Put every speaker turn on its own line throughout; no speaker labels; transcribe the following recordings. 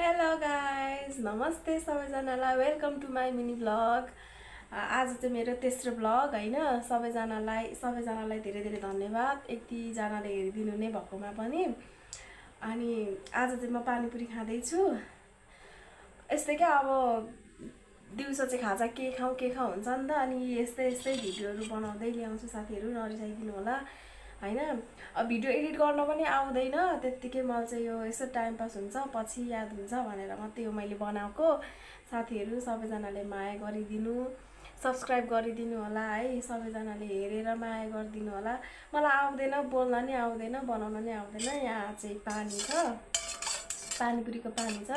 Hello guys नमस्ते सबैजनालाई welcome to my mini vlog. आज चाहिँ मेरो तेस्रो भ्लग हैन। सबैजनालाई धेरै धेरै धन्यवाद यतिजनाले हेरिदिनु नै भएकोमा पनि। अनि आज चाहिँ म पानीपुरी खाँदैछु। यस्तै क्या अब दिउँसो चाहिँ खाजा के खाउँ हुन्छ नि त। अनि यस्तै भिडियोहरू बनाउँदै ल्याउँछु, साथीहरू नरिसाइदिनु होला हैन। अब भिडियो एडिट गर्न पनि आउँदैन त्यत्तिकै, मलाई चाहिँ यो यसो टाइम पास हुन्छ पछि याद हुन्छ भनेर मात्रै यो मैले बनाएको। साथीहरू सबैजनाले माया गरिदिनु, सब्सक्राइब गरिदिनु होला है। सबैजनाले हेरेर माया गरिदिनु होला। मलाई आउँदैन, बोल्न नि आउँदैन, बनाउन नि आउँदैन। यहाँ चाहिँ पानी छ, पानीपुरीको पानी छ।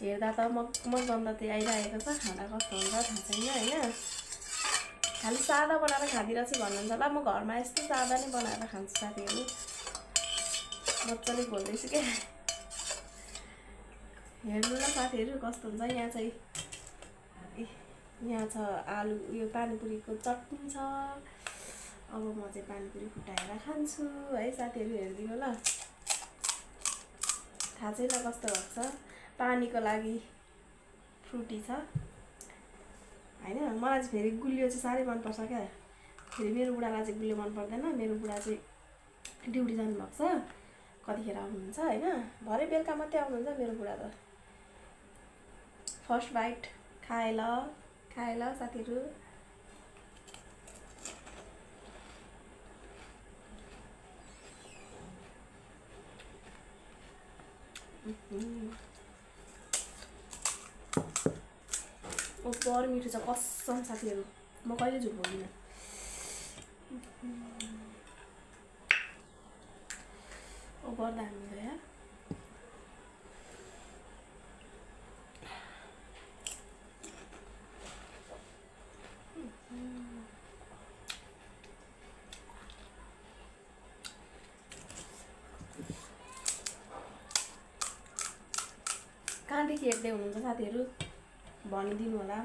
हेर्दा त म गन्धती आइरहेको छ। खाना कस्तो हुन्छ थाहा छैन हैन। खालि सादा बनाएर खाँदिरहेछु भन्नुहुन्छ होला। म घरमा यस्तो सादा नै बनाएर खान्छु साथीहरू। मजाले खोल्दैछु क्या, हेर्नु न साथीहरू कस्तो हुन्छ। यहाँ चाहिँ यहाँ छ आलु, यो पानीपुरीको चटनी छ। अब म चाहिँ पानीपुरी फुटाएर खान्छु है। साथीहरू हेरिदिनु ल, थाहा छैन कस्तो भएको छ। पानीको लागि फ्रुटी छ हैन। मलाई चाहिँ फेरि गुलियो चाहिँ साह्रै मनपर्छ क्या। फेरि मेरो बुढालाई चाहिँ गुलियो मन पर्दैन। मेरो बुढा चाहिँ ड्युटी जानुभएको छ, कतिखेर आउनुहुन्छ हैन। भरे बेलुका मात्रै आउनुहुन्छ मेरो बुढा त। फर्स्ट बाइट खाए ल साथीहरू। बर मिठो छ कसम साथीहरू, म कहिले झुट बोल्दिनँ। बर दामी भयो यार। कहाँदेखि हेर्दै हुनुहुन्छ साथीहरू भनिदिनु होला।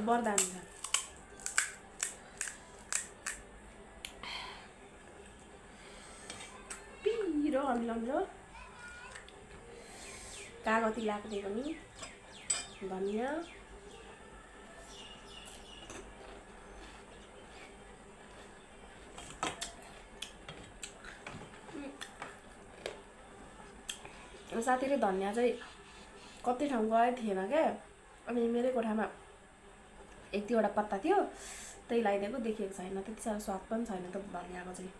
बरदामी छ पिरो अमिलो कागती लाग्दै पनि धनिया साथीले धनिया चाहिँ कति ठाउँ गएको थिएन क्या। अनि मेरै कोठामा एक दुईवटा पत्ता थियो, त्यही लगाइदिएको। देखिएको छैन, त्यति साह्रो स्वाद पनि छैन त धनियाको चाहिँ।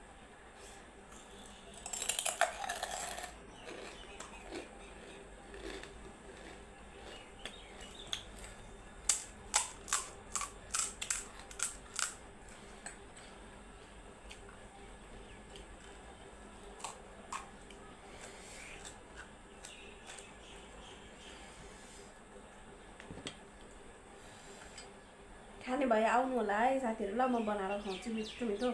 खाने भए आउनु होला है साथीहरू ल, म बनाएर खुवाउँछु मिठो मिठो।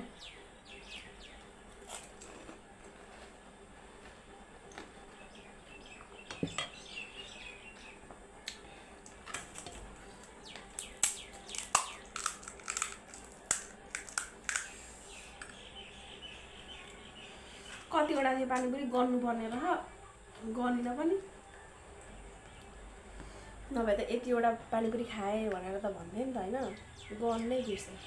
कतिवटा चाहिँ पानीपुरी गर्नुपर्ने रह, गर्दिनँ पनि। नभए त यतिवटा पानीपुरी खाएँ भनेर त भन्थेँ नि त हैन, गर्नै बिर्सेँ।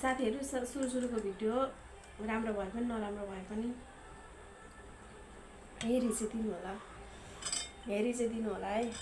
साथीहरू सुरुको भिडियो राम्रो भए पनि नराम्रो भए पनि हेरी चाहिँ दिनु होला, हेरी चाहिँ दिनु होला है।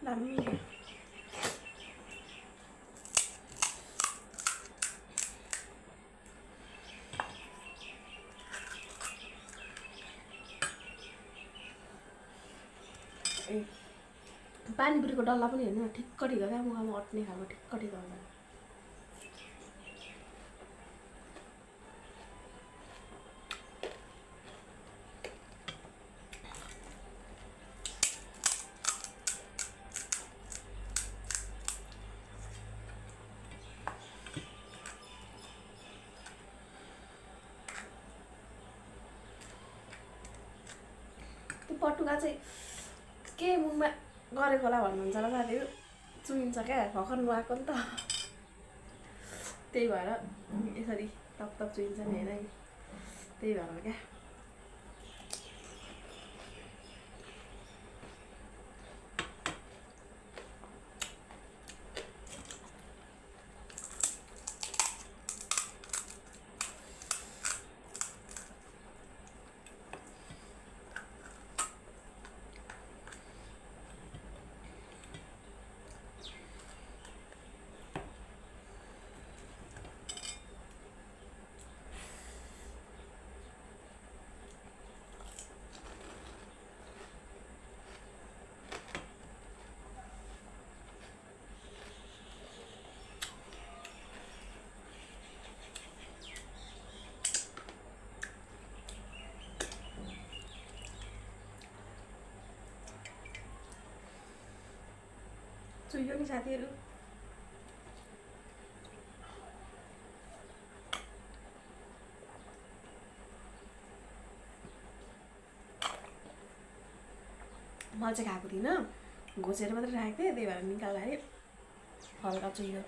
दामी ए पानीपुरीको डल्ला पनि हेर्नु न, ठिक्क ठिक्क क्या, मुखमा अट्ने खालको ठिक्क ठिक्क हुन्छ। त्यो पटुका चाहिँ के मुखमा गरेको होला भन्नुहुन्छ होला साथीहरू, चुइन्छ क्या, भर्खर नुहाएको नि त, त्यही भएर यसरी तप तप चुइन्छ नि हेर, त्यही भएर क्या। चुइयो नि साथीहरू। मैले चाहिँ खाएको थिइनँ, घोचेर मात्रै राखेको थिएँ, त्यही भएर निकाल्दाखेरि हल्का चुइयो।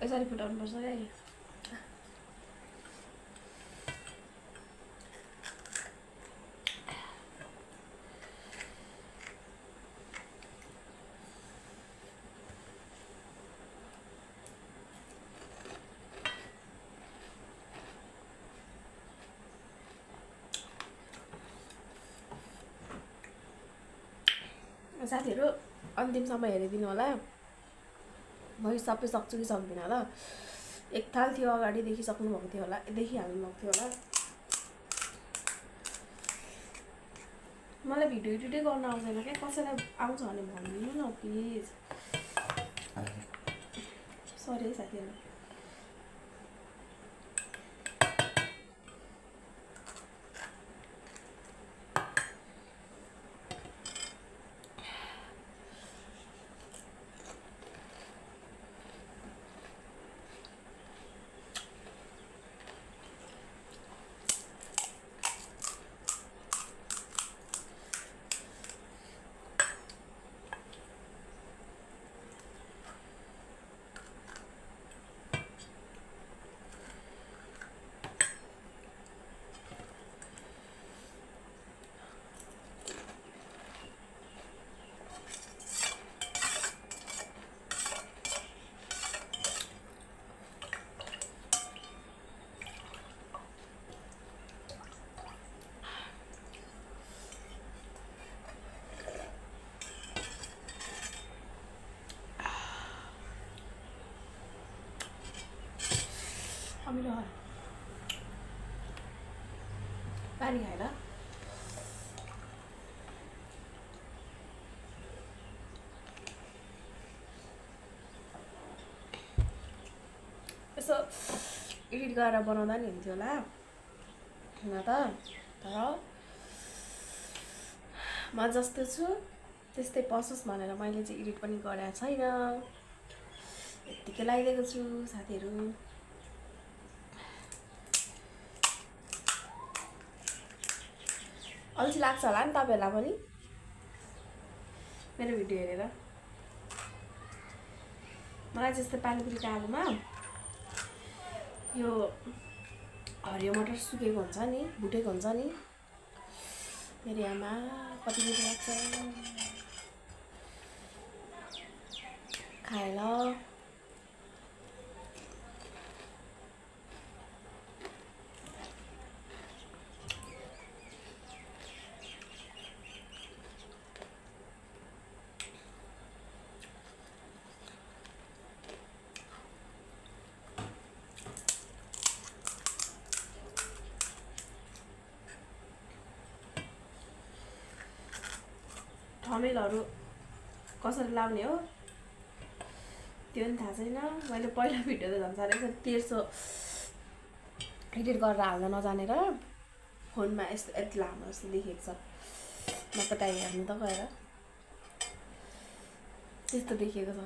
यसरी फुटाउनुपर्छ क्या। साथीहरू अन्तिमसम्म हेरिदिनु होला, म यो सबै सक्छु कि सक्दिनँ होला। एक थाल थियो अगाडि देखिसक्नु भएको थियो होला, देखिहाल्नु भएको थियो होला। मलाई भिडियो एडिटै गर्न आउँदैन क्या, कसैलाई आउँछ भने भनिदिनु न प्लिज। सरी है साथीहरू। अमिलो पानी खाएर यसो एडिट गरेर बनाउँदा नि हुन्थ्यो होला हुन त तर म जस्तो छु त्यस्तै पसोस् भनेर मैले चाहिँ एडिट पनि गरेको छैन यतिकै लगाइदिएको छु साथीहरू अल्छी लाग्छ होला नि तपाईहरुलाई पनि मेरो भिडियो हेरेर मलाई जस्तै पानीपुरीको आलुमा यो हरियो मटर सुकेको हुन्छ नि भुटेको हुन्छ नि मेरो आमा कति मिठो लाग्छ खाएर थमेलहरु कसरी लाउने हो त्यो पनि थाहा छैन मैले पहिला भिडियो त झन् साह्रै 1300 एडिट गरेर हाल्न नजानेर फोनमा यति लामो जस्तो देखेको छ नपटाइ हेर्नु त गएर त्यस्तो देखेको छ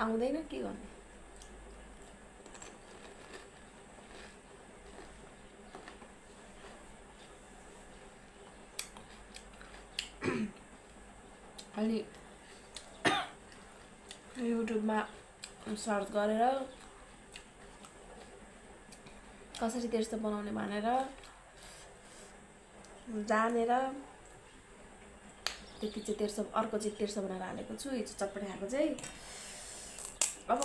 आउँदैन के गर्ने अनि युट्युबमा सर्च गरेर कसरी त्यस्तो बनाउने भनेर जानेर त्यति चाहिँ 1300 अर्को चाहिँ 1300 बनाएर हालेको छु हिजो चटपटे खाएको चाहिँ अब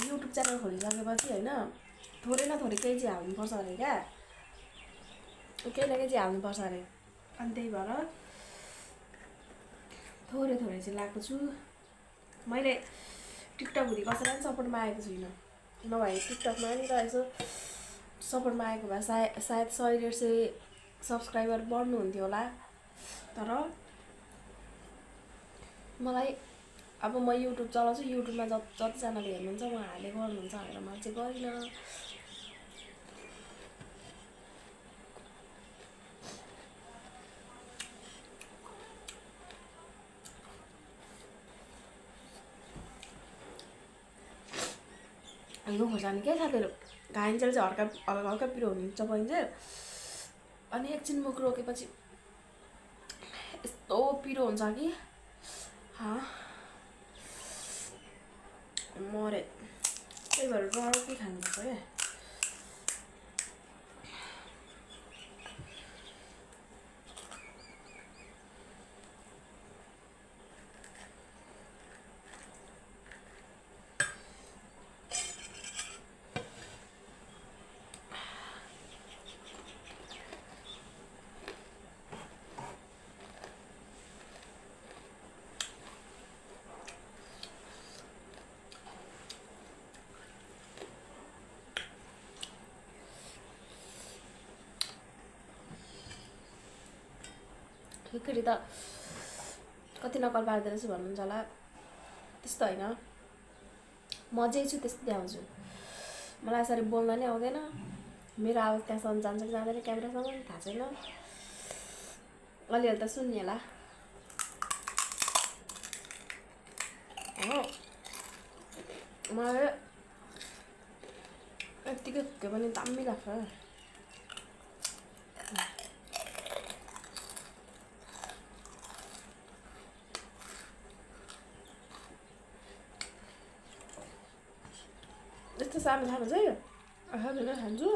युट्युब च्यानल खोलिसकेपछि हैन थोरै न थोरै केही चाहिँ हाल्नुपर्छ अरे क्या केही न केही चाहिँ हाल्नुपर्छ अरे अनि त्यही भएर थोरै थोरै चाहिँ लाएको छु मैले टिकटक हुँदै कसैलाई पनि सपोर्टमा आएको छुइनँ नभए टिकटकमा नि त यसो सपोर्टमा आएको भए सायद 100-150 सब्सक्राइबर बढ्नु हुन्थ्यो होला तर मलाई अब म युट्युब चलाउँछु युट्युबमा जतिजनाले हेर्नुहुन्छ उहाँहरूले गर्नुहुन्छ भनेर मैले चाहिँ गरिनँ यो खोर्सानी के साथीहरु घाइन्जेल चाहिँ हल्का हल्का पिरो हुनुहुन्छ बहिनी अनि एकछिन मुख रोकेपछि यस्तो पिरो हुन्छ कि मरे त्यही भएर रड्कै खानुपर्छ क्या केटी त कति नकल पार्दै रहेछु भन्नुहुन्छ होला त्यस्तो हैन म जे छु त्यस्तै देखाउँछु मलाई यसरी बोल्न नै आउँदैन मेरो आवाज त्यहाँसम्म जान्छ कि जाँदैन क्यामेरासम्म पनि थाहा छैन अलिअलि त सुन्ने होला मलाई यत्तिकै खुक्यो पनि दामी लाग्छ यस्तो सानो सानो चाहिँ खानु खान्छु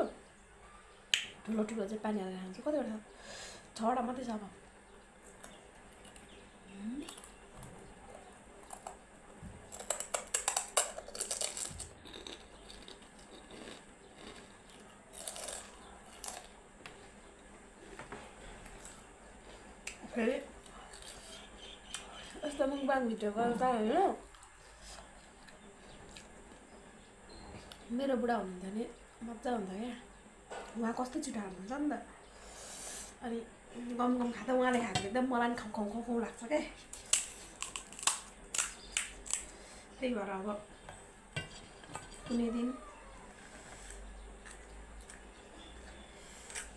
ठुलो ठुलो चाहिँ पानी हालेर खान्छु कतिवटा 6वटा मात्रै छ अब फेरि यस्तो मुखबाङ भिडियो गर्दा हैन मेरो बुढा हुनुहुन्थ्यो नि मजा हुन्छ क्या। उहाँ कस्तो छिटो हाल्नुहुन्छ नि त। अनि गम गम खाँदा उहाँले खाएको एकदम मलाई पनि खाउँ खाउँ खाउँ खाउँ लाग्छ क्या। त्यही भएर अब कुनै दिन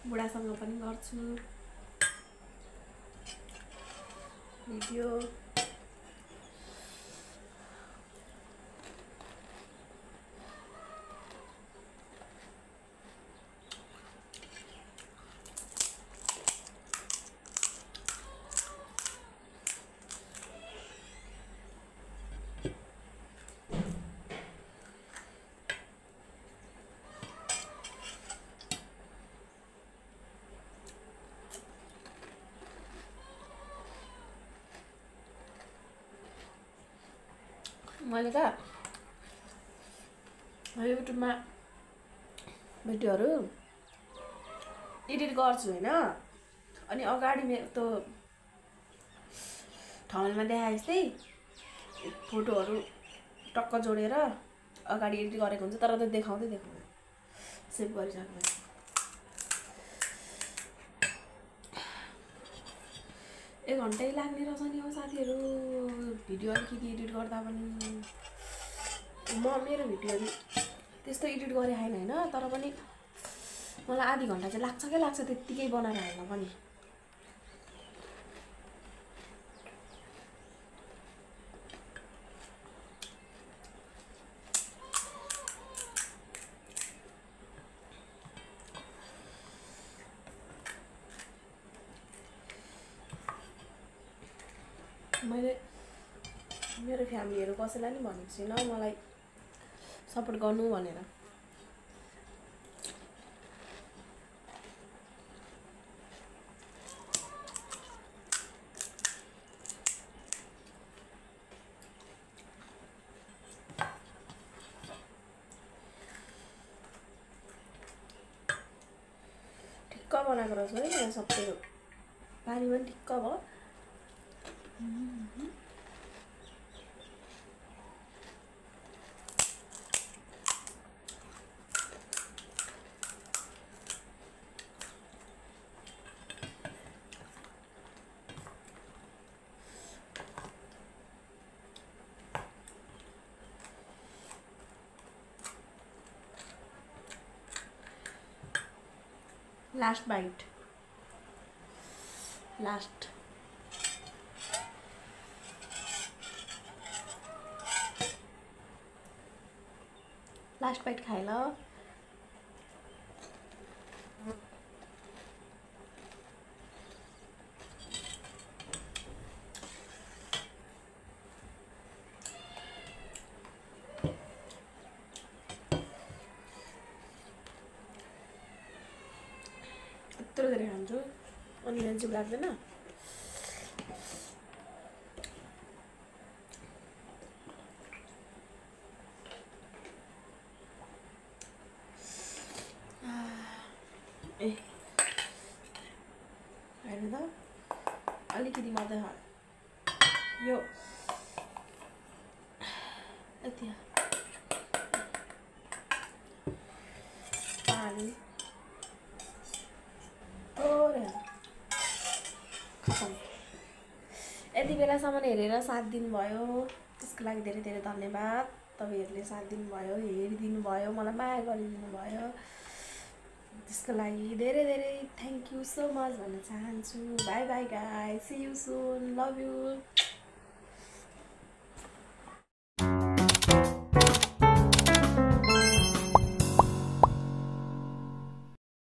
बुढासँग पनि गर्छु भिडियो। मैले त युट्युबमा भिडियोहरू एडिट गर्छु होइन। अनि अगाडि मेरो त्यो ठाउँमा देखाए जस्तै फोटोहरू टक्क जोडेर अगाडि एडिट गरेको हुन्छ, तर त्यो देखाउँदै सेभ गरिसक्नु। एक घन्टै लाग्ने रहेछ नि हो साथीहरू भिडियो अलिकति एडिट गर्दा पनि। मेरो भिडियोहरू त्यस्तो एडिट गरे छैन होइन, तर पनि मलाई आधी घन्टा चाहिँ लाग्छ क्या लाग्छ त्यत्तिकै बनाएर हाल्न पनि। मैले मेरो फ्यामिलीहरू कसैलाई नि भनेको छैन मलाई सपोर्ट गर्नु भनेर। ठिक्क बनाएको रहेछ है यहाँ सबै पानी पनि ठिक्क भयो। लास्ट बाइट लास्ट बाइट खाए ल। यत्रो धेरै खान्छु अनि जिउ लाग्दैन। ए हेर्नु त अलिकति मात्रै यो यति पानी यति बेलासम्म हेरेर साथ दिनुभयो त्यसको लागि धेरै धेरै धन्यवाद। तपाईहरुले साथ दिनुभयो, हेरिदिनु भयो, मलाई माया गरिदिनु भयो, त्यसको लागि धेरै धेरै थ्याङ्क यू सो मच भन्न चाहन्छु। Bye bye guys, see you soon, love you.